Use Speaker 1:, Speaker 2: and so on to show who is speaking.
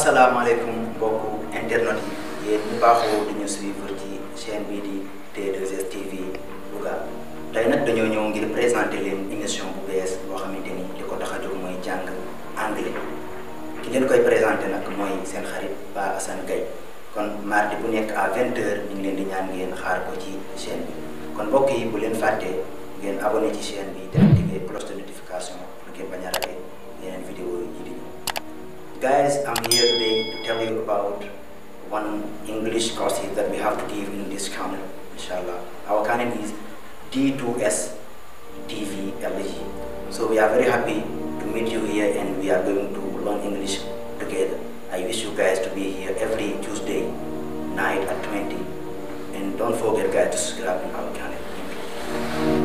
Speaker 1: asalaamaaleykum mbokku internet yi yéen ñu baaxoo di ñu suivre ci chaîne bii di T2S TV Louga tey nag dañoo ñëw ngir présenter leen émission bu bees boo xamante ni li ko tax a jóg mooy jàng anglais ki leen koy présenter nag mooy seen xarit Ba Assane Gaye kon mardi bu nekk à 20h ñu ngi leen di ñaan ngeen xaar ko ci chaîne bi kon mbokk yi bu leen fàttee ngeen abonné ci chaîne bi te activer cloche de notification pour ngeen bañ a raté yeneen vidéo yi di ñëw. Guys, I'm here today to tell you about one English course that we have to give in this channel, inshallah. Our channel is D2S TV LG. So we are very happy to meet you here and we are going to learn English together. I wish you guys to be here every Tuesday night at 20. And don't forget guys to subscribe to our channel. Thank you.